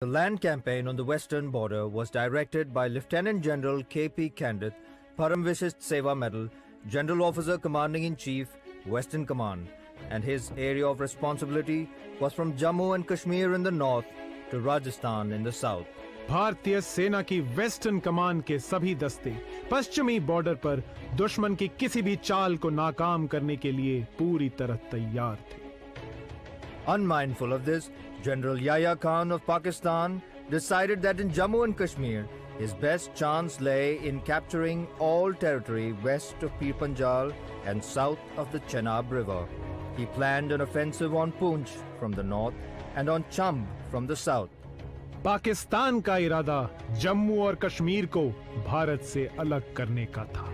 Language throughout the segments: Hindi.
The land campaign on the western border was directed by Lieutenant General K.P. Kandit, Param Vishist Seva Medal, General Officer Commanding-in-Chief, Western Command, and his area of responsibility was from Jammu and Kashmir in the north to Rajasthan in the south. भारतीय सेना की वेस्टर्न कमान के सभी दस्ते पश्चिमी बॉर्डर पर दुश्मन की किसी भी चाल को नाकाम करने के लिए पूरी तरह तैयार थे। Unmindful of this, General Yahya Khan of Pakistan decided that in Jammu and Kashmir, his best chance lay in capturing all territory west of Pir Panjal and south of the Chenab River. He planned an offensive on Poonch from the north and on Chamb from the south. Pakistan का इरादा जम्मू और कश्मीर को भारत से अलग करने का था।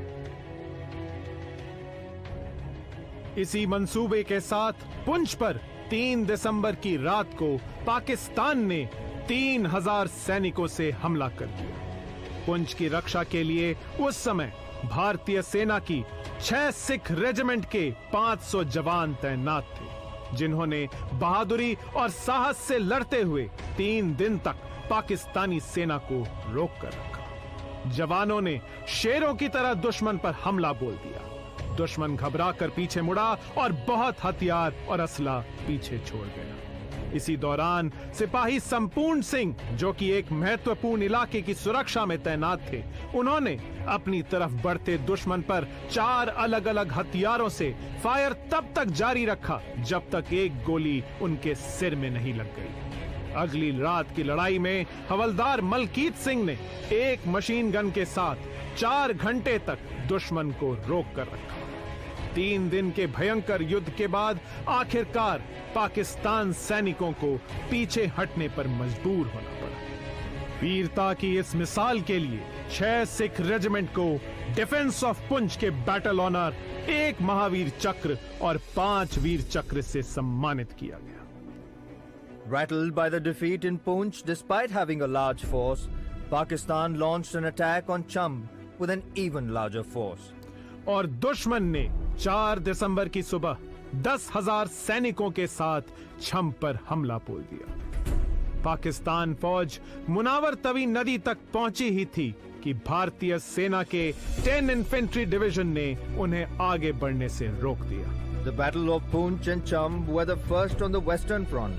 इसी मंसूबे के साथ पुंछ पर 3 दिसंबर की रात को पाकिस्तान ने 3000 सैनिकों से हमला कर दिया। पुंछ की रक्षा के लिए उस समय भारतीय सेना की 6 सिख रेजिमेंट के 500 जवान तैनात थे, जिन्होंने बहादुरी और साहस से लड़ते हुए 3 दिन तक पाकिस्तानी सेना को रोक कर रखा। जवानों ने शेरों की तरह दुश्मन पर हमला बोल दिया। दुश्मन घबरा कर पीछे मुड़ा और बहुत हथियार और असला पीछे छोड़ गया। इसी दौरान सिपाही संपूर्ण सिंह, जो कि एक महत्वपूर्ण इलाके की सुरक्षा में तैनात थे, उन्होंने अपनी तरफ बढ़ते दुश्मन पर 4 अलग-अलग हथियारों से फायर तब तक जारी रखा जब तक एक गोली उनके सिर में नहीं लग गई। अगली रात की लड़ाई में हवलदार मलकीत सिंह ने एक मशीन गन के साथ 4 घंटे तक दुश्मन को रोक कर रखा। 3 दिन के भयंकर युद्ध के बाद आखिरकार पाकिस्तान सैनिकों को पीछे हटने पर मजबूर होना पड़ा। वीरता की इस मिसाल के लिए 6 सिख रेजिमेंट को डिफेंस ऑफ पुंछ के बैटल ऑनर 1 महावीर चक्र और 5 वीर चक्र से सम्मानित किया गया। Rattled by the defeat in Poonch despite having a large force, Pakistan launched an attack on Chamb with an even larger force. और दुश्मन ने 4 दिसंबर की सुबह 10,000 सैनिकों के साथ छम्ब पर हमला बोल दिया। पाकिस्तान फौज मुनावर तवी नदी तक पहुंची ही थी कि भारतीय सेना के 10 इन्फेंट्री डिवीजन ने उन्हें आगे बढ़ने से रोक दिया। The Battle of Poonch and Chamb were the first on the Western Front,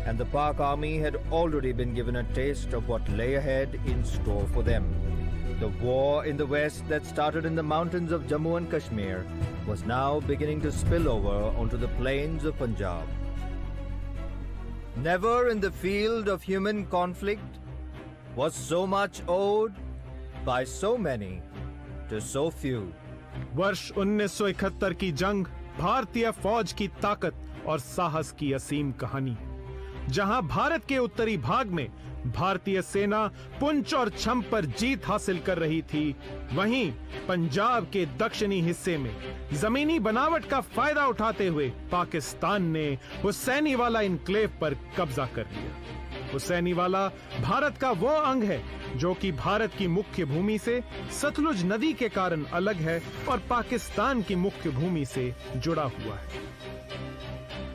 and the Pak army had already been given a taste of what lay ahead in store for them. The war in the west that started in the mountains of Jammu and Kashmir was now beginning to spill over onto the plains of Punjab. Never in the field of human conflict was so much owed by so many to so few. वर्ष 1971 की जंग भारतीय फौज की ताकत और साहस की असीम कहानी, जहां भारत के उत्तरी भाग में भारतीय सेना पुंछ और छम्ब पर जीत हासिल कर रही थी, वहीं पंजाब के दक्षिणी हिस्से में जमीनी बनावट का फायदा उठाते हुए पाकिस्तान ने हुसैनीवाला इनक्लेव पर कब्जा कर लिया। हुसैनीवाला भारत का वो अंग है जो कि भारत की मुख्य भूमि से सतलुज नदी के कारण अलग है और पाकिस्तान की मुख्य भूमि से जुड़ा हुआ है।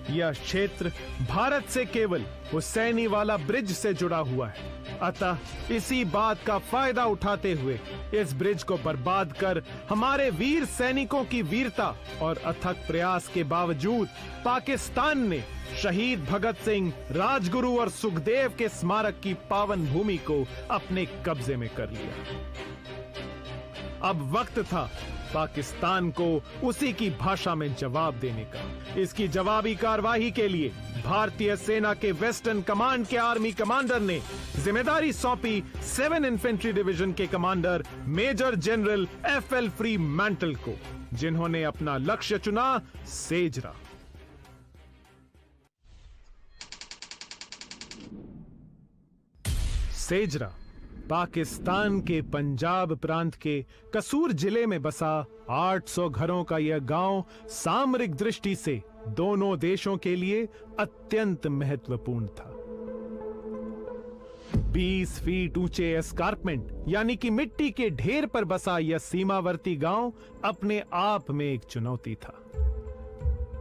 यह क्षेत्र भारत से केवल हुसैनीवाला ब्रिज से जुड़ा हुआ है। अतः इसी बात का फायदा उठाते हुए इस ब्रिज को बर्बाद कर हमारे वीर सैनिकों की वीरता और अथक प्रयास के बावजूद पाकिस्तान ने शहीद भगत सिंह, राजगुरु और सुखदेव के स्मारक की पावन भूमि को अपने कब्जे में कर लिया। अब वक्त था पाकिस्तान को उसी की भाषा में जवाब देने का। इसकी जवाबी कार्रवाई के लिए भारतीय सेना के वेस्टर्न कमांड के आर्मी कमांडर ने जिम्मेदारी सौंपी 7 इन्फेंट्री डिवीजन के कमांडर मेजर जनरल FL फ्रीमैंटल को, जिन्होंने अपना लक्ष्य चुना सेजरा। सेजरा पाकिस्तान के पंजाब प्रांत के कसूर जिले में बसा 800 घरों का यह गांव सामरिक दृष्टि से दोनों देशों के लिए अत्यंत महत्वपूर्ण था। 20 फीट ऊंचे एस्कार्पमेंट यानी कि मिट्टी के ढेर पर बसा यह सीमावर्ती गांव अपने आप में एक चुनौती था।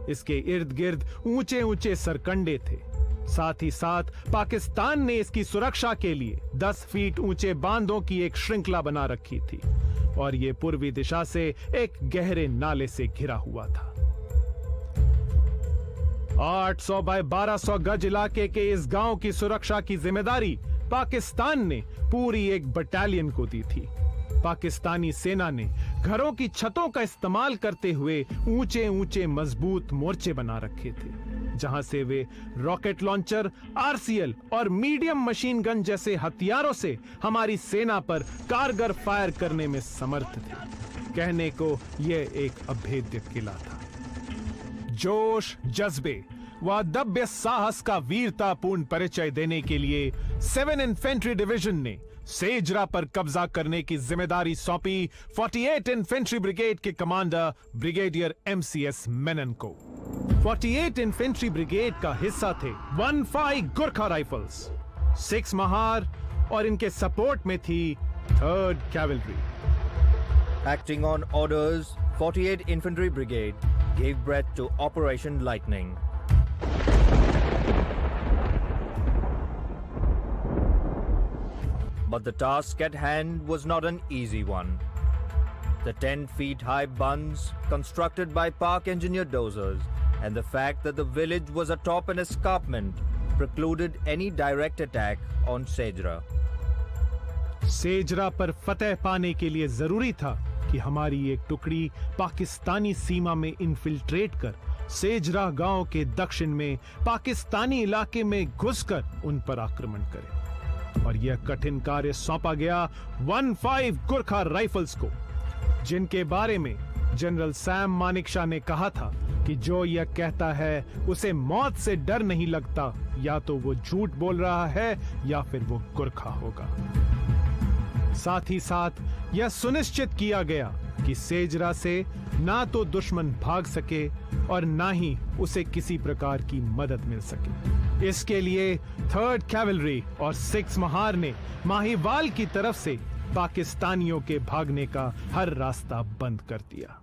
इसके इर्द गिर्द ऊंचे ऊंचे सरकंडे थे साथ ही साथ पाकिस्तान ने इसकी सुरक्षा के लिए 10 फीट ऊंचे बांधों की एक श्रृंखला बना रखी थी और यह पूर्वी दिशा से एक गहरे नाले से घिरा हुआ था। 800 बाय 1200 गज इलाके के इस गांव की सुरक्षा की जिम्मेदारी पाकिस्तान ने पूरी एक बटालियन को दी थी। पाकिस्तानी सेना ने घरों की छतों का इस्तेमाल करते हुए ऊंचे ऊंचे मजबूत मोर्चे बना रखे थे, जहां से वे रॉकेट लॉन्चर, आरसीएल और मीडियम मशीन गन जैसे हथियारों से हमारी सेना पर कारगर फायर करने में समर्थ थे। कहने को यह एक अभेद्य किला था। जोश, जज्बे व अदम्य साहस का वीरतापूर्ण परिचय देने के लिए 7 इन्फेंट्री डिवीजन ने सेजरा पर कब्जा करने की जिम्मेदारी सौंपी 48 इन्फेंट्री ब्रिगेड के कमांडर ब्रिगेडियर MCS मेनन को। 48 इन्फेंट्री ब्रिगेड का हिस्सा थे 15 गुरखा राइफल्स, 6 महार और इनके सपोर्ट में थी 3rd cavalry. Acting on orders, 48 Infantry Brigade gave breath to Operation Lightning. But the task at hand was not an easy one. The 10 feet high bunds, constructed by Pak engineer dozers, and the fact that the village was atop an escarpment precluded any direct attack on Sejra. सेजरा पर फतेह पाने के लिए जरूरी था कि हमारी एक टुकड़ी पाकिस्तानी सीमा में इन्फिल्ट्रेट कर सेजरा गांव के दक्षिण में पाकिस्तानी इलाके में घुसकर उन पर आक्रमण करे। और यह कठिन कार्य सौंपा गया 15 गुरखा राइफल्स को, जिनके बारे में जनरल सैम मानेकशॉ ने कहा था कि जो यह कहता है उसे मौत से डर नहीं लगता, या तो वो झूठ बोल रहा है या फिर वो गुरखा होगा। साथ ही साथ यह सुनिश्चित किया गया कि सेजरा से ना तो दुश्मन भाग सके और ना ही उसे किसी प्रकार की मदद मिल सके। इसके लिए 3rd कैवलरी और 6 महार ने माहिवाल की तरफ से पाकिस्तानियों के भागने का हर रास्ता बंद कर दिया।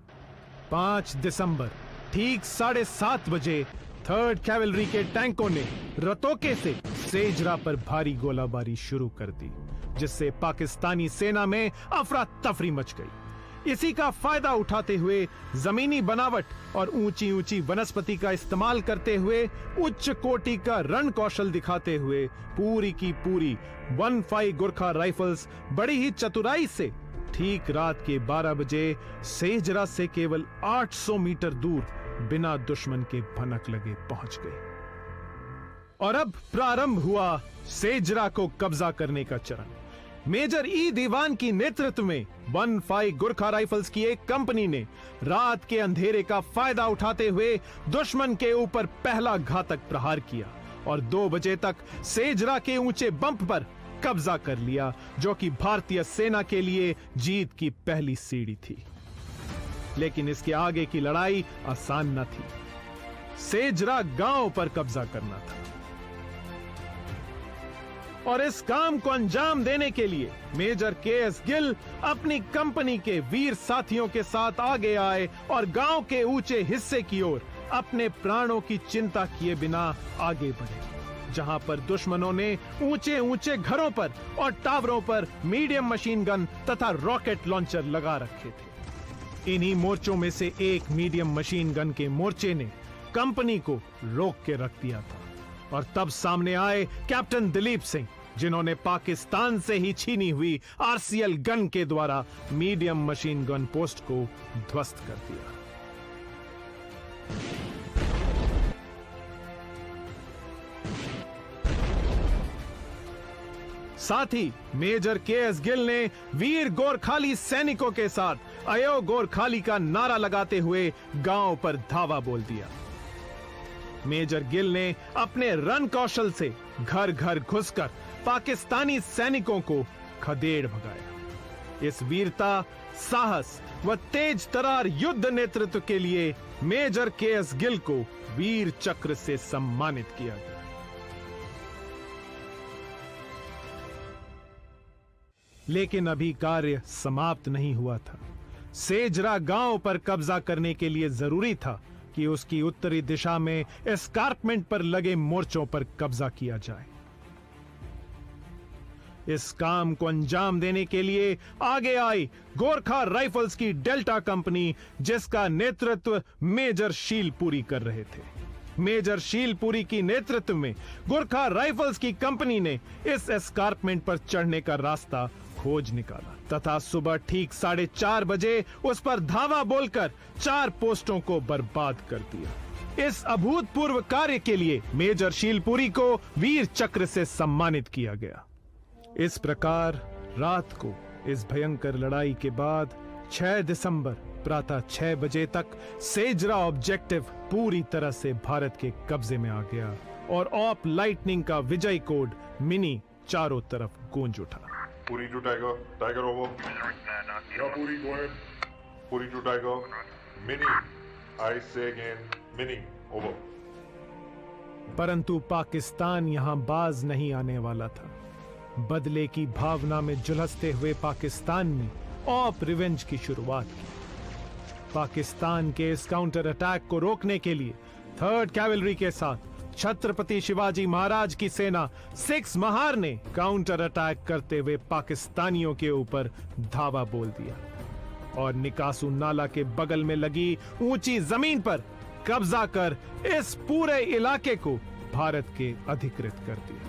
5 दिसंबर ठीक 7:30 बजे 3rd कैवलरी के टैंकों ने रतोके से सेजरा पर भारी गोलाबारी शुरू कर दी, जिससे पाकिस्तानी सेना में अफरा तफरी मच गई। इसी का फायदा उठाते हुए जमीनी बनावट और ऊंची ऊंची वनस्पति का इस्तेमाल करते हुए उच्च कोटि का रण कौशल दिखाते हुए पूरी की पूरी 15 गुरखा राइफल्स बड़ी ही चतुराई से ठीक रात के 12 बजे सेजरा से केवल 800 मीटर दूर बिना दुश्मन के भनक लगे पहुंच गए। और अब प्रारंभ हुआ सेजरा को कब्जा करने का चरण। मेजर ई दीवान की नेतृत्व में 15 गुरखा राइफल्स की एक कंपनी ने रात के अंधेरे का फायदा उठाते हुए दुश्मन के ऊपर पहला घातक प्रहार किया और 2 बजे तक सेजरा के ऊंचे बंप पर कब्जा कर लिया, जो कि भारतीय सेना के लिए जीत की पहली सीढ़ी थी। लेकिन इसके आगे की लड़ाई आसान न थी। सेजरा गांव पर कब्जा करना था और इस काम को अंजाम देने के लिए मेजर KS गिल अपनी कंपनी के वीर साथियों के साथ आगे आए और गांव के ऊंचे हिस्से की ओर अपने प्राणों की चिंता किए बिना आगे बढ़े, जहां पर दुश्मनों ने ऊंचे ऊंचे घरों पर और टावरों पर मीडियम मशीन गन तथा रॉकेट लॉन्चर लगा रखे थे। इन्हीं मोर्चों में से एक मीडियम मशीन गन के मोर्चे ने कंपनी को रोक के रख दिया था और तब सामने आए कैप्टन दिलीप सिंह, जिन्होंने पाकिस्तान से ही छीनी हुई आरसीएल गन के द्वारा मीडियम मशीन गन पोस्ट को ध्वस्त कर दिया। साथ ही मेजर KS गिल ने वीर गोरखाली सैनिकों के साथ अयो गोरखाली का नारा लगाते हुए गांव पर धावा बोल दिया। मेजर गिल ने अपने रण कौशल से घर घर घुसकर पाकिस्तानी सैनिकों को खदेड़ भगाया। इस वीरता, साहस व तेज तरार युद्ध नेतृत्व के लिए मेजर KS गिल को वीर चक्र से सम्मानित किया गया। लेकिन अभी कार्य समाप्त नहीं हुआ था। सेजरा गांव पर कब्जा करने के लिए जरूरी था कि उसकी उत्तरी दिशा में एस्कार्पमेंट पर लगे मोर्चों पर कब्जा किया जाए। इस काम को अंजाम देने के लिए आगे आई गोरखा राइफल्स की डेल्टा कंपनी, जिसका नेतृत्व मेजर शीलपुरी कर रहे थे। मेजर शीलपुरी की नेतृत्व में गोरखा राइफल्स की कंपनी ने इस एस्कार्पमेंट पर चढ़ने का रास्ता खोज निकाला तथा सुबह ठीक 4:30 बजे उस पर धावा बोलकर 4 पोस्टों को बर्बाद कर दिया। इस अभूतपूर्व कार्य के लिए मेजर शीलपुरी को वीर चक्र से सम्मानित किया गया। इस प्रकार रात को इस भयंकर लड़ाई के बाद 6 दिसंबर प्रातः 6 बजे तक सेजरा ऑब्जेक्टिव पूरी तरह से भारत के कब्जे में आ गया और ऑप लाइटनिंग का विजय कोड मिनी चारों तरफ गूंज उठा। Puri to Tiger, Tiger over. Yeah, Puri, go ahead. Puri to Tiger, Mini. I say again, Mini, over. परंतु पाकिस्तान यहां बाज नहीं आने वाला था। बदले की भावना में झुलसते हुए पाकिस्तान ने ऑप रिवेंज की शुरुआत की। पाकिस्तान के इस काउंटर अटैक को रोकने के लिए 3rd कैवलरी के साथ छत्रपति शिवाजी महाराज की सेना 6 महार ने काउंटर अटैक करते हुए पाकिस्तानियों के ऊपर धावा बोल दिया और निकासू नाला के बगल में लगी ऊंची जमीन पर कब्जा कर इस पूरे इलाके को भारत के अधिकृत कर दिया।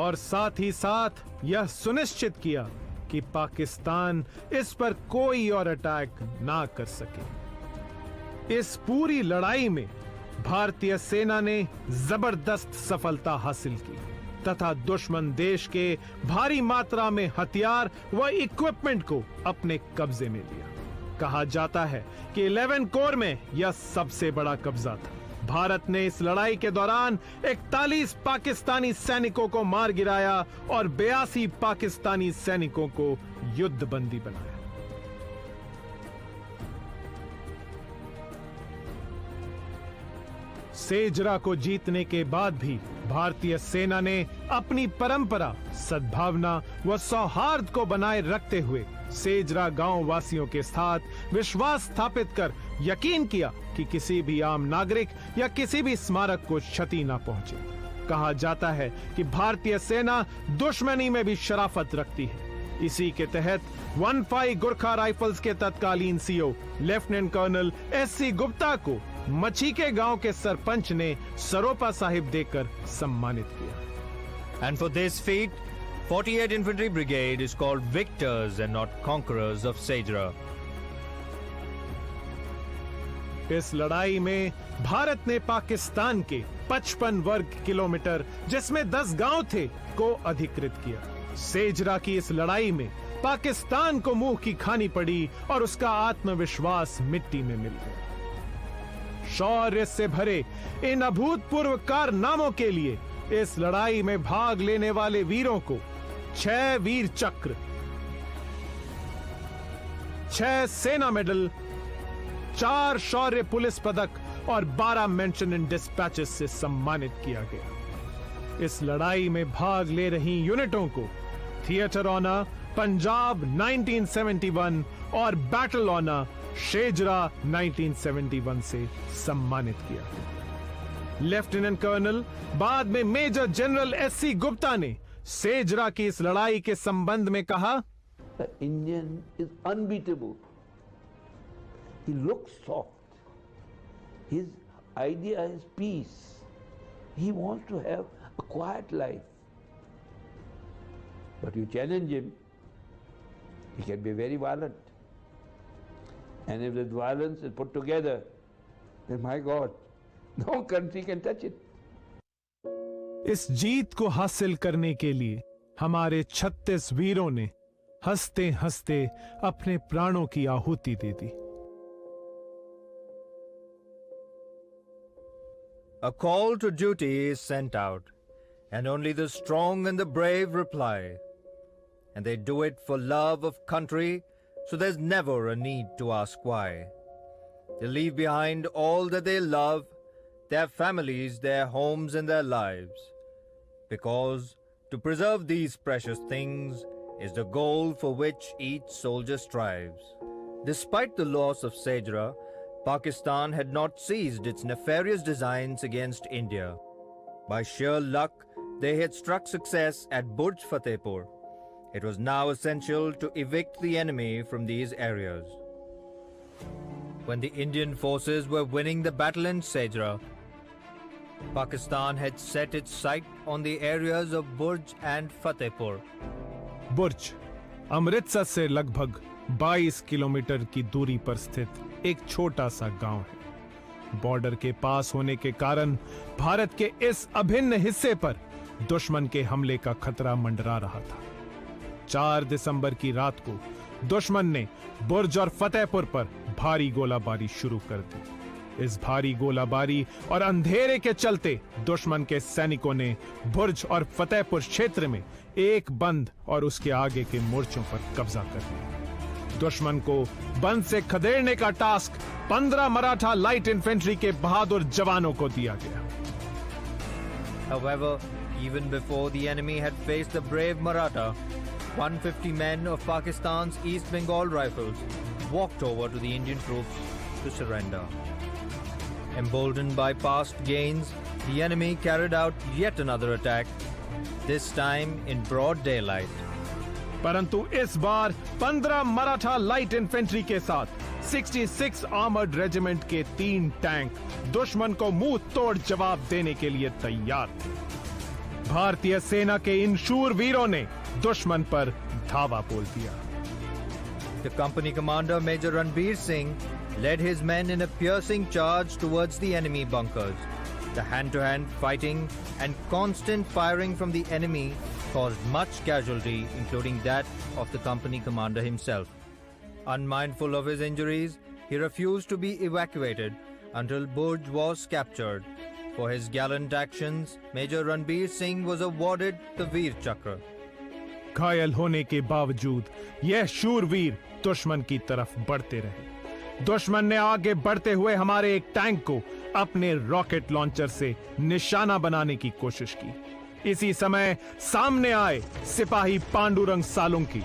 और साथ ही साथ यह सुनिश्चित किया कि पाकिस्तान इस पर कोई और अटैक ना कर सके। इस पूरी लड़ाई में भारतीय सेना ने जबरदस्त सफलता हासिल की तथा दुश्मन देश के भारी मात्रा में हथियार व इक्विपमेंट को अपने कब्जे में लिया। कहा जाता है कि 11 कोर में यह सबसे बड़ा कब्जा था। भारत ने इस लड़ाई के दौरान 41 पाकिस्तानी सैनिकों को मार गिराया और 82 पाकिस्तानी सैनिकों को युद्धबंदी बनाया। सेजरा को जीतने के बाद भी भारतीय सेना ने अपनी परंपरा, सद्भावना व सौहार्द को बनाए रखते हुए सेजरा गांव वासियों के साथ विश्वास स्थापित कर यकीन किया कि किसी भी आम नागरिक या किसी भी स्मारक को क्षति न पहुंचे। कहा जाता है कि भारतीय सेना दुश्मनी में भी शराफत रखती है। इसी के तहत 15 गोरखा राइफल्स के तत्कालीन CO lieutenant colonel SC Gupta को मछीके गांव के सरपंच ने सरोपा साहिब देकर सम्मानित किया। And for this feat, 48 Infantry Brigade is called victors and not conquerors of Sejra. इस लड़ाई में भारत ने पाकिस्तान के 55 वर्ग किलोमीटर, जिसमें 10 गांव थे, को अधिकृत किया। सेजरा की इस लड़ाई में पाकिस्तान को मुंह की खानी पड़ी और उसका आत्मविश्वास मिट्टी में मिल गया। शौर्य से भरे इन अभूतपूर्व कारनामों के लिए इस लड़ाई में भाग लेने वाले वीरों को 6 वीर चक्र, 6 सेना मेडल, 4 शौर्य पुलिस पदक और 12 मेंशन इन डिस्पैचेस से सम्मानित किया गया। इस लड़ाई में भाग ले रही यूनिटों को थिएटर ऑनर पंजाब 1971 और बैटल ऑनर शेजरा 1971 से सम्मानित किया। लेफ्टिनेंट कर्नल, बाद में मेजर जनरल SC गुप्ता ने सेजरा की इस लड़ाई के संबंध में कहा, The Indian is unbeatable. He looks soft. His idea is peace. He wants to have a quiet life. But you challenge him, he can be very violent. And if that violence is put together, then my God, no country can touch it. इस जीत को हासिल करने के लिए हमारे 36 वीरों ने हंसते हंसते अपने प्राणों की आहुति दे दी। A call to duty is sent out, and only the strong and the brave reply. And they do it for love of country, so there's never a need to ask why. They leave behind all that they love, their families, their homes and their lives. because to preserve these precious things is the goal for which each soldier strives. Despite the loss of Sejra, Pakistan had not ceased its nefarious designs against India. By sheer luck, they had struck success at Burj Fatehpur. It was now essential to evict the enemy from these areas. When the Indian forces were winning the battle in Sejra, Pakistan had set its sight on the areas of Burj and Fatehpur. बुर्ज अमृतसर से लगभग 22 किलोमीटर की दूरी पर स्थित एक छोटा सा गांव है। बॉर्डर के पास होने के कारण भारत के इस अभिन्न हिस्से पर दुश्मन के हमले का खतरा मंडरा रहा था। 4 दिसंबर की रात को दुश्मन ने बुर्ज और फतेहपुर पर भारी गोलाबारी शुरू कर दी। इस भारी गोलाबारी और अंधेरे के चलते दुश्मन के सैनिकों ने बुर्ज और फतेहपुर क्षेत्र में एक बंद और उसके आगे के मोर्चों पर कब्जा कर लिया। दुश्मन को बंद से खदेड़ने का टास्क 15 मराठा लाइट इन्फेंट्री के बहादुर जवानों को दिया गया। However, even before the enemy had faced the brave Maratha, 150 men of Pakistan's East Bengal Rifles walked over to the Indian troops to surrender. Emboldened by past gains, the enemy carried out yet another attack, this time in broad daylight. परंतु इस बार 15 मराठा लाइट इन्फेंट्री के साथ 66 आर्मर्ड रेजिमेंट के 3 टैंक दुश्मन को मुंह तोड़ जवाब देने के लिए तैयार थे। भारतीय सेना के इन शूरवीरों ने दुश्मन पर धावा बोल दिया। The company commander Major Ranbir Singh led his men in a piercing charge towards the enemy bunkers. The hand-to-hand fighting and constant firing from the enemy caused much casualty, including that of the company commander himself. Unmindful of his injuries, he refused to be evacuated until Burj was captured. For his gallant actions, Major Ranbir Singh was awarded the Veer Chakra. घायल होने के बावजूद यह शूरवीर दुश्मन की तरफ बढ़ते रहे। दुश्मन ने आगे बढ़ते हुए हमारे एक टैंक को अपने रॉकेट लॉन्चर से निशाना बनाने की कोशिश की। इसी समय सामने आए सिपाही पांडुरंग सालुंकी।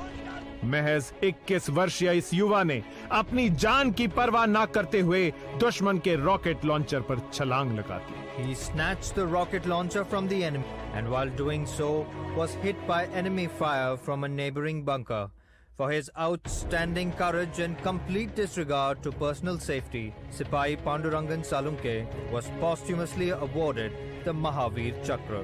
महज 21 वर्षीय इस युवा ने अपनी जान की परवाह न करते हुए दुश्मन के रॉकेट लॉन्चर पर छलांग लगा दी। He snatched the rocket launcher from the enemy and while doing so was hit by enemy fire from a neighboring bunker. For his outstanding courage and complete disregard to personal safety, Sipahi Pandurangan Salunke was posthumously awarded the Mahavir Chakra.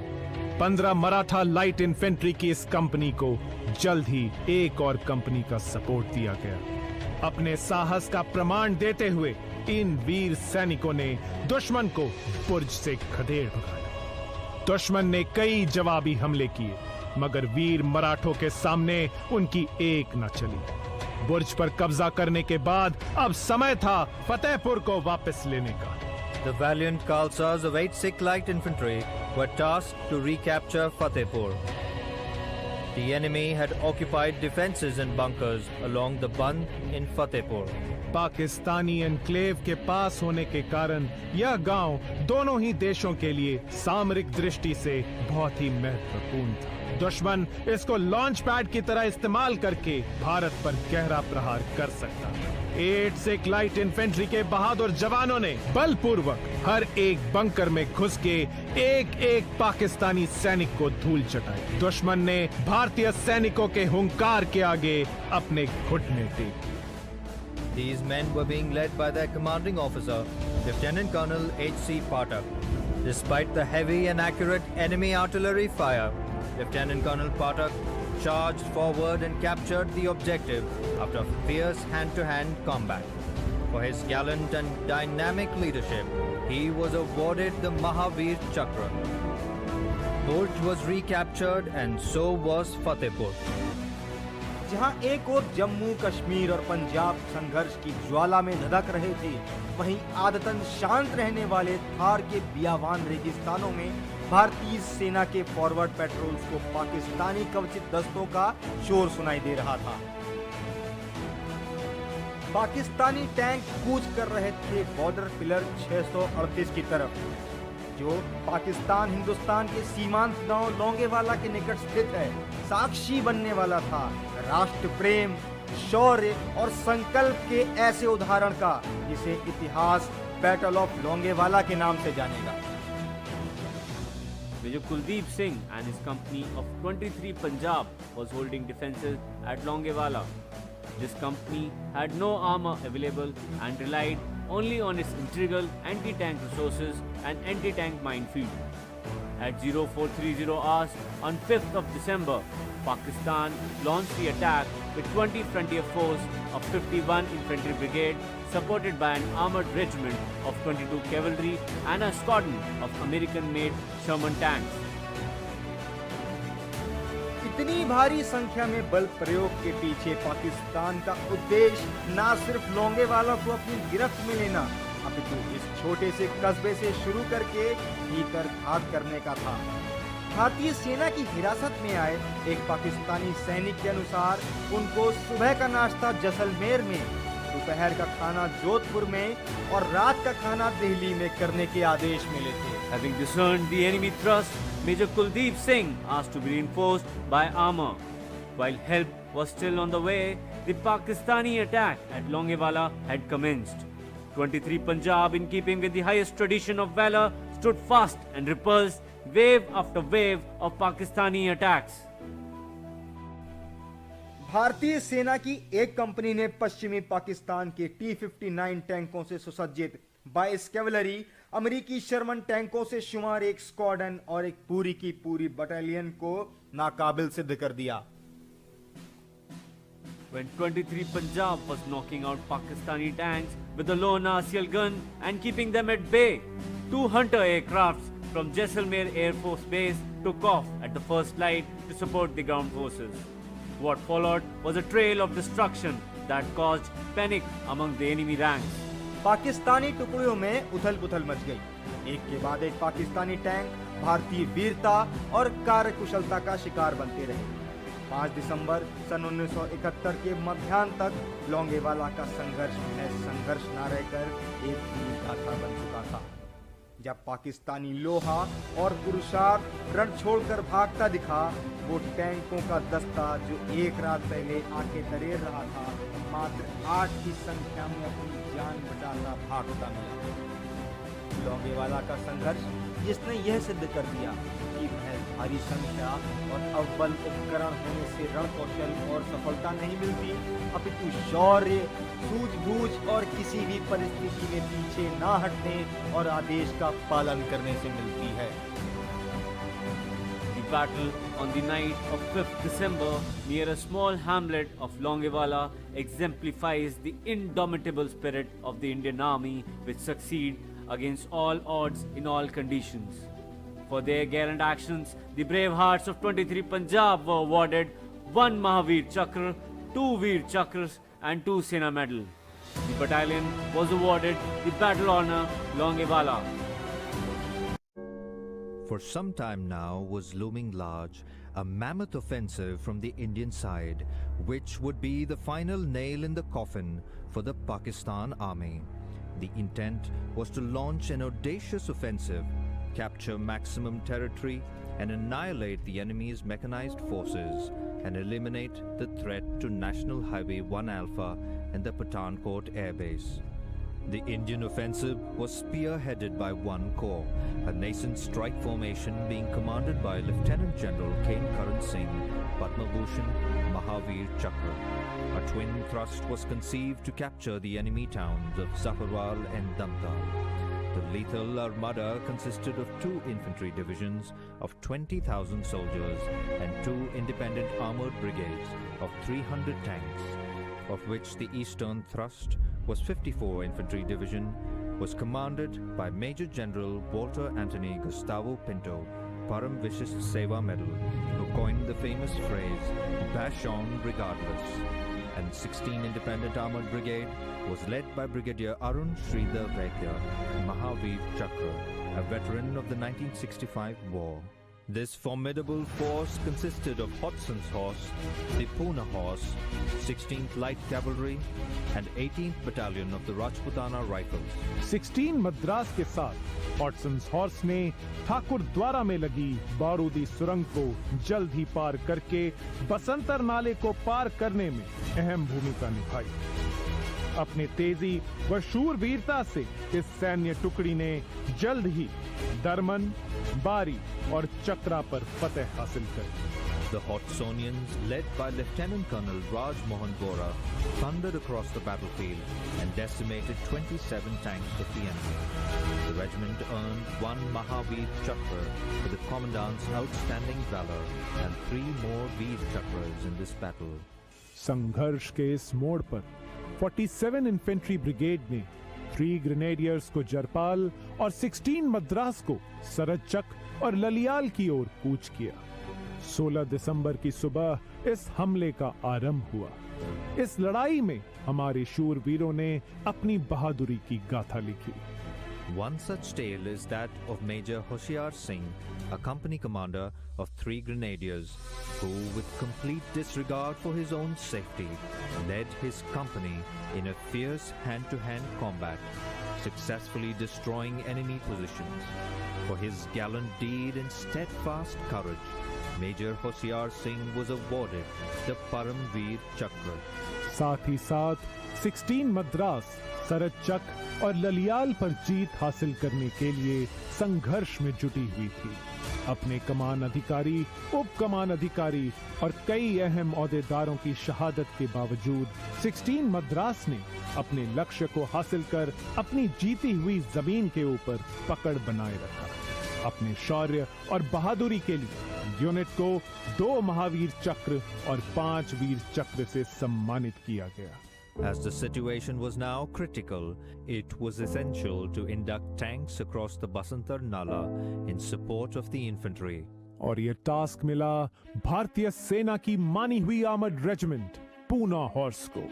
15 Maratha light infantry की इस कंपनी को जल्द ही एक और कंपनी का सपोर्ट दिया गया। अपने साहस का प्रमाण देते हुए इन वीर सैनिकों ने दुश्मन को बुर्ज से खदेड़ भगाया। दुश्मन ने कई जवाबी हमले किए, मगर वीर मराठों के सामने उनकी एक न चली। बुर्ज पर कब्जा करने के बाद अब समय था फतेहपुर को वापस लेने का। The valiant Khalsas of 8th Sikh Light Infantry were tasked to recapture Fatehpur. The enemy had occupied defences and bunkers along the Band in Fatehpur. Pakistani enclave के पास होने के कारण यह गांव दोनों ही देशों के लिए सामरिक दृष्टि से बहुत ही महत्वपूर्ण था। दुश्मन इसको लॉन्च पैड की तरह इस्तेमाल करके भारत पर गहरा प्रहार कर सकता था। 8 सिख लाइट इन्फेंट्री के बहादुर जवानों ने बलपूर्वक हर एक बंकर में घुस के एक एक पाकिस्तानी सैनिक को धूल चटाई। दुश्मन ने भारतीय सैनिकों के हुंकार के आगे अपने घुटने टेके। These men were being led by their commanding officer, Lieutenant Colonel H.C. Pathak. Despite the heavy and accurate enemy artillery fire, Lieutenant Colonel Pathak charged forward and captured the objective after fierce hand-to-hand combat. For his gallant and dynamic leadership, he was awarded the Mahavir Chakra. Burj was recaptured and so was Fatehpur. जहां एक ओर जम्मू कश्मीर और पंजाब संघर्ष की ज्वाला में धधक रहे थे, वहीं आदतन शांत रहने वाले थार के बियावान रेगिस्तानों में भारतीय सेना के फॉरवर्ड पेट्रोल्स को पाकिस्तानी कवचित दस्तों का शोर सुनाई दे रहा था। पाकिस्तानी टैंक कूच कर रहे थे बॉर्डर पिलर 638 की तरफ। जो पाकिस्तान हिंदुस्तान के सीमांत गांव लोंगेवाला के निकट स्थित है, साक्षी बनने वाला था राष्ट्र प्रेम, शौर्य और संकल्प के ऐसे उदाहरण का जिसे इतिहास बैटल ऑफ लोंगेवाला के नाम से जानेगा। Major Kuldeep Singh and his company of 23 Punjab was holding defences at Longewala. This company had no armour available and relied only on its integral anti-tank resources and anti-tank minefield. At 0430 hours on 5th of December, Pakistan launched the attack with 20 frontier force of 51 Infantry Brigade supported by an armoured regiment of 22 cavalry and a squadron of American-made Sherman tanks. इतनी भारी संख्या में बल प्रयोग के पीछे पाकिस्तान का उद्देश्य न सिर्फ लोंगेवाला को अपनी गिरफ्त में लेना, अपितु इस छोटे से कस्बे से शुरू करके भीतर घात करने का था। भारतीय सेना की हिरासत में आए एक पाकिस्तानी सैनिक के अनुसार उनको सुबह का नाश्ता जैसलमेर में, दोपहर का खाना जोधपुर में और रात का खाना दिल्ली में करने के आदेश मिले थे। Having discerned the enemy thrust, Major Kuldeep Singh asked to be reinforced by armour. While help was still on the way, the Pakistani attack at Longewala had commenced. 23 Punjab, in keeping with the highest tradition of valor, stood fast and repulsed wave after wave of Pakistani attacks. भारतीय सेना की एक कंपनी ने पश्चिमी पाकिस्तान के T-59 टैंकों से सुसज्जित 22 कैवलरी, अमेरिकी शर्मन टैंकों से शुमार एक स्क्वाड्रन और एक पूरी की पूरी बटालियन को नाकाबिल सिद्ध कर दिया। When 23 Punjab was knocking out Pakistani tanks with a lone RCL gun and keeping them at bay, 2 Hunter aircrafts from Jaisalmer Air Force Base took off at the first light to support the ground forces. What followed was a trail of destruction that caused panic among the enemy ranks. Pakistani टुकड़ियों में उथल-पुथल मच गई। एक के बाद एक पाकिस्तानी टैंक भारतीय वीरता और कार्यकुशलता का शिकार बनते रहे। 5 दिसंबर सन 1971 के मध्याह्न तक लोंगेवाला का संघर्ष संघर्ष न रहकर एक पूरी गाथा बन चुका था। जब पाकिस्तानी लोहा और पुरुषार्थ रण छोड़कर भागता दिखा, वो टैंकों का दस्ता जो एक रात पहले आके दरेर रहा था, मात्र 8 की संख्या में अपनी जान बचाता भागता मिला। लोंगेवाला का संघर्ष जिसने यह सिद्ध कर दिया कि महज भारी संख्या और अव्वल उपकरण होने से रण कौशल और सफलता नहीं मिलती, अपितु शौर्य, सूझबूझ और किसी भी परिस्थिति में पीछे ना हटने और आदेश का पालन करने से मिलती है। The battle on the night of 5th December near a small hamlet of Longewala exemplifies the indomitable spirit of the Indian Army, which succeed against all odds in all conditions. For their gallant actions, the brave hearts of 23 Punjab were awarded 1 Mahavir Chakra, 2 Veer Chakras and 2 Sena Medal. The battalion was awarded the Battle Honour Longewala. For some time now was looming large a mammoth offensive from the Indian side, which would be the final nail in the coffin for the Pakistan Army. The intent was to launch an audacious offensive, capture maximum territory, and annihilate the enemy's mechanized forces and eliminate the threat to National Highway 1 Alpha and the Pathankot Air Base. The Indian offensive was spearheaded by 1 Corps, a nascent strike formation being commanded by Lieutenant General Kane Karan Singh, Padma Bhushan Mahavir Chakra. A twin thrust was conceived to capture the enemy towns of Zafarwal and Damta. The lethal armada consisted of 2 infantry divisions of 20,000 soldiers and 2 independent armoured brigades of 300 tanks, of which the eastern thrust was 54 Infantry Division, was commanded by Major General Walter Anthony Gustavo Pinto, Param Vishist Seva Medal, who coined the famous phrase, "Bash on regardless," and 16 Independent Armoured Brigade was led by Brigadier Arun Sridhar Vaidya, Mahavir Chakra, a veteran of the 1965 war. This formidable force consisted of Hodson's Horse, the Poona Horse, 16th Light Cavalry, and 18th Battalion of the Rajputana Rifles. 16 Madras के साथ हॉटसन्स हॉर्स ने ठाकुर द्वारा में लगी बारूदी सुरंग को जल्द ही पार करके बसंतर नाले को पार करने में अहम भूमिका निभाई। अपने तेजी व शूरवीरता से इस सैन्य टुकड़ी ने जल्द ही दरमन, बारी और चक्रा पर फतेह हासिल कर। The Hodsonians, led by Lieutenant Colonel Raj Mohan Gora, thundered across the battlefield and decimated 27 tanks of the enemy. The regiment earned 1 Mahavir Chakra for the commandant's outstanding valor and 3 more Veer Chakras in this battle. संघर्ष के इस मोड़ पर 47 इन्फेंट्री ब्रिगेड ने 3 ग्रेनेडियर्स को जरपाल और 16 मद्रास को सरदचक और ललियाल की ओर कूच किया। 16 दिसंबर की सुबह इस हमले का आरंभ हुआ। इस लड़ाई में हमारे शूरवीरों ने अपनी बहादुरी की गाथा लिखी। One such tale is that of Major Hoshiar Singh, a company commander of 3 grenadiers, who, with complete disregard for his own safety, led his company in a fierce hand-to-hand combat, successfully destroying enemy positions. For his gallant deed and steadfast courage, Major Hoshiar Singh was awarded the Paramveer Chakra. साथ ही साथ 16 मद्रास, सरदचक और ललियाल पर जीत हासिल करने के लिए संघर्ष में जुटी हुई थी। अपने कमान अधिकारी, उप कमान अधिकारी और कई अहम ओहदेदारों की शहादत के बावजूद 16 मद्रास ने अपने लक्ष्य को हासिल कर अपनी जीती हुई जमीन के ऊपर पकड़ बनाए रखा। अपने शौर्य और बहादुरी के लिए यूनिट को 2 महावीर चक्र और 5 वीर चक्र से सम्मानित किया गया। As the situation was now critical, it was essential to induct tanks across the Basantar Nala in support of the infantry. और ये टास्क मिला भारतीय सेना की मानी हुई आर्मर्ड रेजिमेंट पूना हॉर्स को,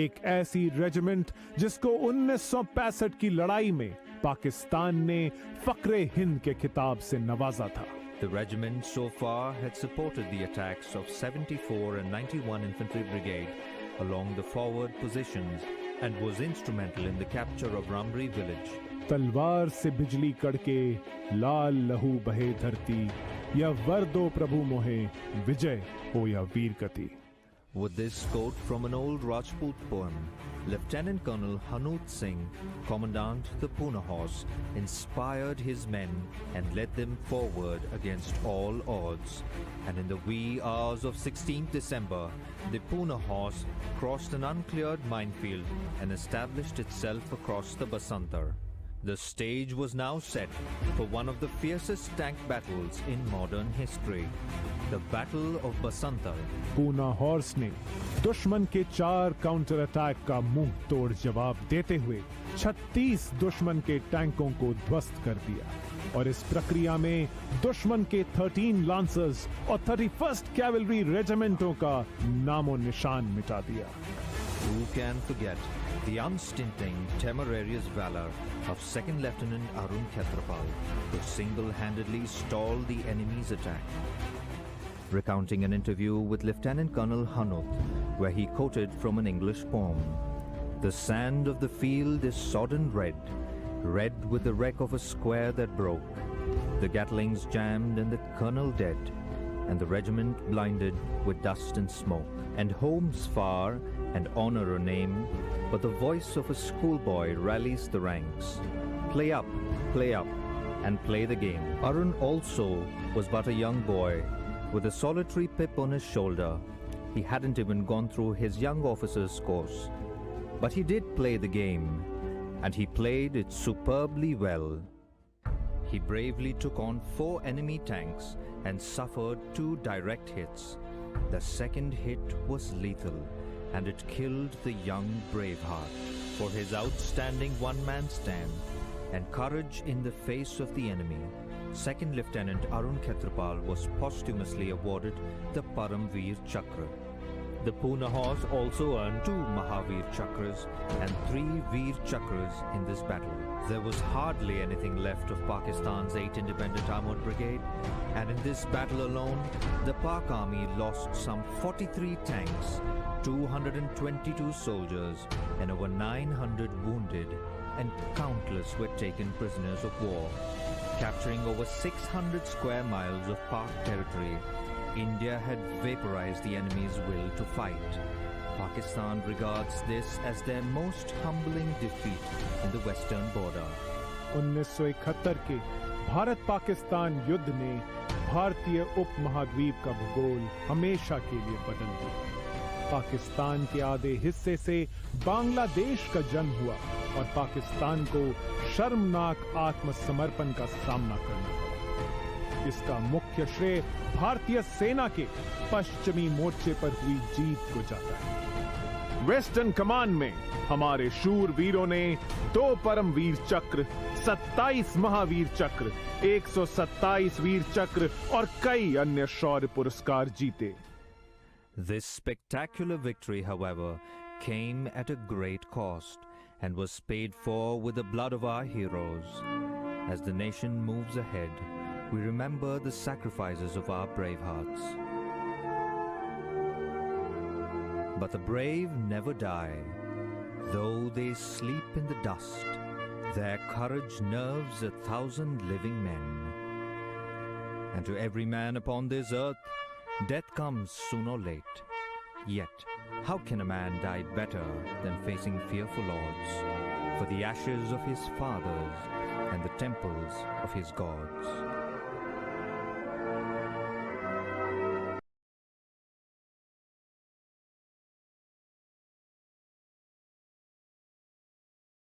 एक ऐसी रेजिमेंट जिसको 1965 की लड़ाई में पाकिस्तान ने फक्रे हिंद के खिताब से नवाजा था। The regiment so far had supported the attacks of 74 and 91 Infantry Brigade along the forward positions and was instrumental in the capture of Ramri village. तलवार से बिजली कड़के, लाल लहू बहे धरती, या वर दो प्रभु मोहे, विजय हो या वीर गति। With this quote from an old Rajput poem, Lieutenant Colonel Hanut Singh, Commandant the Poona Horse, inspired his men and led them forward against all odds. And in the wee hours of 16th December, the Poona Horse crossed an uncleared minefield and established itself across the Basantar. The stage was now set for one of the fiercest tank battles in modern history, the Battle of Basantar. Poona horse ने दुश्मन के 4 काउंटर अटैक का मुंह तोड़ जवाब देते हुए 36 दुश्मन के टैंकों को ध्वस्त कर दिया और इस प्रक्रिया में दुश्मन के 13 लांसर्स और 31st कैवलरी रेजिमेंटों का नामो निशान मिटा दिया। Who can forget the unstinting, temerarious valor of 2nd Lieutenant Arun Khetrapal, who single-handedly stalled the enemy's attack? Recounting an interview with Lieutenant Colonel Hanut, where he quoted from an English poem, "The sand of the field is sodden red, red with the wreck of a square that broke. The Gatlings jammed and the colonel dead, and the regiment blinded with dust and smoke. And home's far and honor a name, but the voice of a schoolboy rallies the ranks. Play up, and play the game." Arun also was but a young boy, with a solitary pip on his shoulder. He hadn't even gone through his young officer's course. But he did play the game, and he played it superbly well. He bravely took on 4 enemy tanks and suffered 2 direct hits. The second hit was lethal, and it killed the young braveheart. For his outstanding one-man stand and courage in the face of the enemy, 2nd Lieutenant Arun Khetrapal was posthumously awarded the Paramveer Chakra. The Pune Horse also earned 2 Mahavir Chakras and 3 Veer Chakras in this battle. There was hardly anything left of Pakistan's 8 independent armoured brigade, and in this battle alone, the Pak army lost some 43 tanks, 222 soldiers, and over 900 wounded, and countless were taken prisoners of war. Capturing over 600 square miles of Pak territory, India had vaporized the enemy's will to fight. Pakistan regards this as their most humbling defeat in the western border. 1971 के भारत पाकिस्तान युद्ध ने भारतीय उपमहाद्वीप का भूगोल हमेशा के लिए बदल दिया। पाकिस्तान के आधे हिस्से से बांग्लादेश का जन्म हुआ और पाकिस्तान को शर्मनाक आत्मसमर्पण का सामना करना पड़ा। इसका मुख्य श्रेय भारतीय सेना के पश्चिमी मोर्चे पर हुई जीत को जाता है। वेस्टर्न कमान में हमारे शूर वीरों ने 2 परमवीर चक्र, 27 महावीर चक्र, 127 वीर चक्र और कई अन्य शौर्य पुरस्कार जीते। This spectacular victory, however, came at a great cost and was paid for with the blood of our heroes. As the nation moves ahead, we remember the sacrifices of our brave hearts. But the brave never die. Though they sleep in the dust, their courage nerves 1,000 living men. And to every man upon this earth, death comes soon or late. Yet, how can a man die better than facing fearful odds for the ashes of his fathers and the temples of his gods?